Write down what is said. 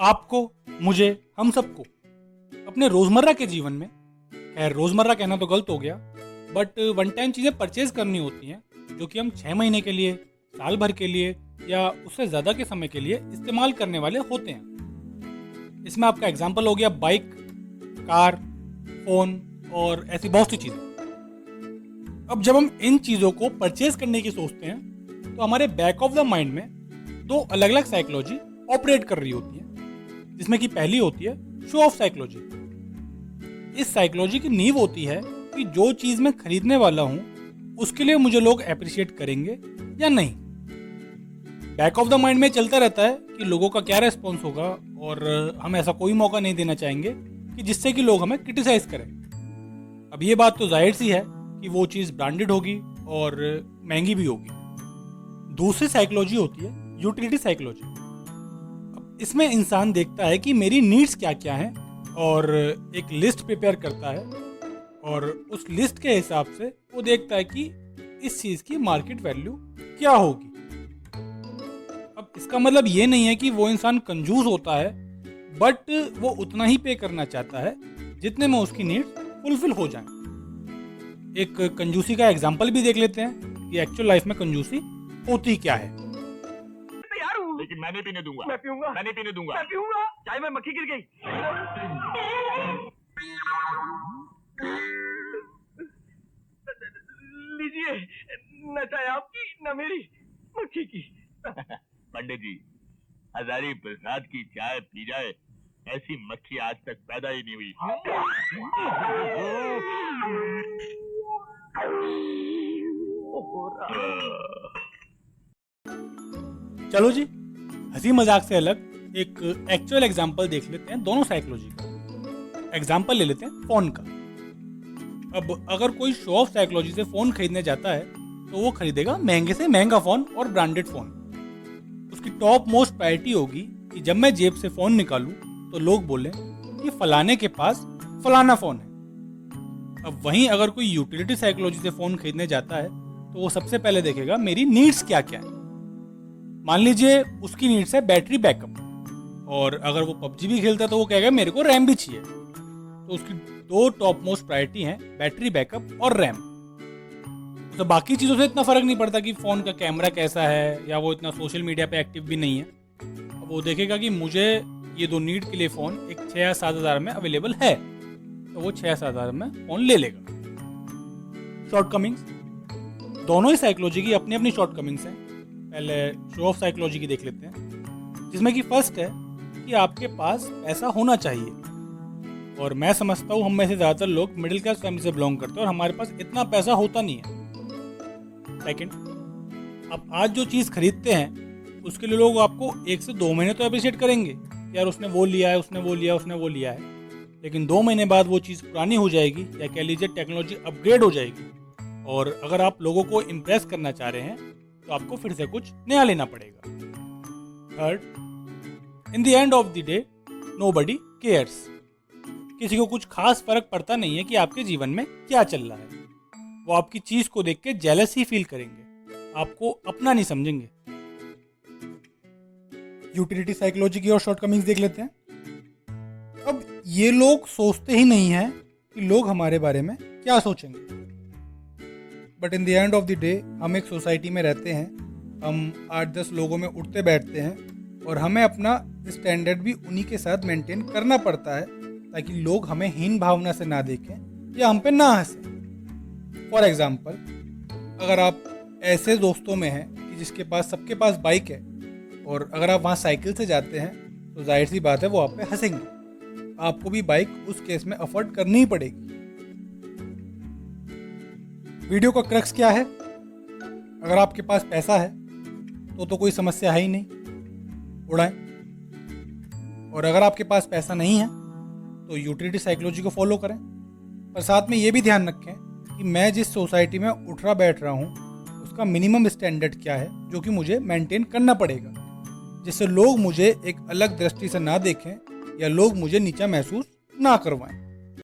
आपको, मुझे, हम सबको अपने रोजमर्रा के जीवन में, खैर रोजमर्रा कहना तो गलत हो गया, बट वन टाइम चीजें परचेज करनी होती हैं जो कि हम 6 महीने के लिए, साल भर के लिए या उससे ज्यादा के समय के लिए इस्तेमाल करने वाले होते हैं। इसमें आपका एग्जाम्पल हो गया बाइक, कार, फोन और ऐसी बहुत सी चीजें। अब जब हम इन चीजों को परचेज करने की सोचते हैं तो हमारे बैक ऑफ द माइंड में दो अलग अलग साइकोलॉजी ऑपरेट कर रही होती है, जिसमें कि पहली होती है शो ऑफ साइकोलॉजी। इस साइकोलॉजी की नींव होती है कि जो चीज मैं खरीदने वाला हूं उसके लिए मुझे लोग अप्रिशिएट करेंगे या नहीं। बैक ऑफ द माइंड में चलता रहता है कि लोगों का क्या रेस्पॉन्स होगा और हम ऐसा कोई मौका नहीं देना चाहेंगे कि जिससे कि लोग हमें क्रिटिसाइज करें। अब ये बात तो जाहिर सी है कि वो चीज ब्रांडेड होगी और महंगी भी होगी। दूसरी साइकोलॉजी होती है यूटिलिटी साइकोलॉजी। अब इसमें इंसान देखता है कि मेरी नीड्स क्या क्या हैं और एक लिस्ट प्रिपेयर करता है और उस लिस्ट के हिसाब से वो देखता है कि इस चीज की मार्केट वैल्यू क्या होगी। अब इसका मतलब ये नहीं है कि वो इंसान कंजूस होता है, बट वो उतना ही पे करना चाहता है जितने में उसकी नीड्स फुलफिल हो जाएं। एक कंजूसी का एग्जाम्पल भी देख लेते हैं कि एक्चुअल लाइफ में कंजूसी होती क्या है। लेकिन मैं नहीं पीने दूंगा। मैं पीऊंगा। मैं नहीं पीने दूंगा। मैं पीऊंगा। चाय में मक्खी गिर गई। लीजिए, न चाय आपकी न मेरी, मक्खी की। पंडित जी, हजारी प्रसाद की चाय पी जाए ऐसी मक्खी आज तक पैदा ही नहीं हुई। चलो जी, हंसी मजाक से अलग एक एक्चुअल एग्जाम्पल देख लेते हैं दोनों साइकोलॉजी का। एग्जाम्पल ले लेते हैं फोन का। अब अगर कोई शो ऑफ साइकोलॉजी से फोन खरीदने जाता है तो वो खरीदेगा महंगे से महंगा फोन और ब्रांडेड फोन। उसकी टॉप मोस्ट प्रायोरिटी होगी कि जब मैं जेब से फोन निकालूं तो लोग बोले कि फलाने के पास फलाना फोन है। अब वहीं अगर कोई यूटिलिटी साइकोलॉजी से फोन खरीदने जाता है तो वो सबसे पहले देखेगा मेरी नीड्स क्या क्या है। मान लीजिए उसकी नीड्स है बैटरी बैकअप, और अगर वो पबजी भी खेलता है तो वो कहेगा मेरे को रैम भी चाहिए। तो उसकी दो टॉप मोस्ट प्रायोरिटी हैं, बैटरी बैकअप और रैम। तो बाकी चीज़ों से इतना फर्क नहीं पड़ता कि फ़ोन का कैमरा कैसा है या वो इतना सोशल मीडिया पे एक्टिव भी नहीं है। अब वो देखेगा कि मुझे ये दो नीड के लिए फ़ोन एक 6 या 7 हज़ार में अवेलेबल है, तो वो 6 या 7 हज़ार में फ़ोन ले लेगा। शॉर्टकमिंग्स, दोनों ही साइकोलॉजी की अपनी अपनी शॉर्टकमिंग्स हैं। पहले शो ऑफ साइकोलॉजी की देख लेते हैं, जिसमें कि फर्स्ट है कि आपके पास पैसा होना चाहिए। और मैं समझता हूँ हम में से ज़्यादातर लोग मिडिल क्लास फैमिली से बिलोंग करते हैं और हमारे पास इतना पैसा होता नहीं है। सेकंड, आप आज जो चीज़ खरीदते हैं उसके लिए लोग आपको 1 से 2 महीने तो अप्रिशिएट करेंगे, यार उसने वो लिया है, उसने वो लिया, उसने वो लिया है। लेकिन 2 महीने बाद वो चीज़ पुरानी हो जाएगी या कह लीजिए टेक्नोलॉजी अपग्रेड हो जाएगी, और अगर आप लोगों को इम्प्रेस करना चाह रहे हैं तो आपको फिर से कुछ नया लेना पड़ेगा। Third, in the end of the day nobody cares. किसी को कुछ खास फर्क पड़ता नहीं है कि आपके जीवन में क्या चल रहा है। वो आपकी चीज को देख के जेलस ही फील करेंगे, आपको अपना नहीं समझेंगे। यूटिलिटी साइकोलॉजी की और शॉर्टकमिंग्स देख लेते हैं। अब ये लोग सोचते ही नहीं है कि लोग हमारे बारे में क्या सोचेंगे, but in the end of the day हम एक सोसाइटी में रहते हैं, हम 8-10 लोगों में उठते बैठते हैं और हमें अपना स्टैंडर्ड भी उन्हीं के साथ मेंटेन करना पड़ता है ताकि लोग हमें हीन भावना से ना देखें या हम पे ना हंसें। फॉर एग्जाम्पल, अगर आप ऐसे दोस्तों में हैं कि जिसके पास, सबके पास बाइक है, और अगर आप वहाँ साइकिल से जाते हैं तो जाहिर सी बात है वो आप पे हंसेंगे। आपको भी बाइक उस केस में अफोर्ड करनी ही पड़ेगी। वीडियो का क्रक्स क्या है? अगर आपके पास पैसा है तो कोई समस्या है ही नहीं, उड़ाएं। और अगर आपके पास पैसा नहीं है तो यूटिलिटी साइकोलॉजी को फॉलो करें। पर साथ में ये भी ध्यान रखें कि मैं जिस सोसाइटी में उठ रहा बैठ रहा हूँ उसका मिनिमम स्टैंडर्ड क्या है जो कि मुझे मेंटेन करना पड़ेगा, जिससे लोग मुझे एक अलग दृष्टि से ना देखें या लोग मुझे नीचा महसूस ना करवाएं।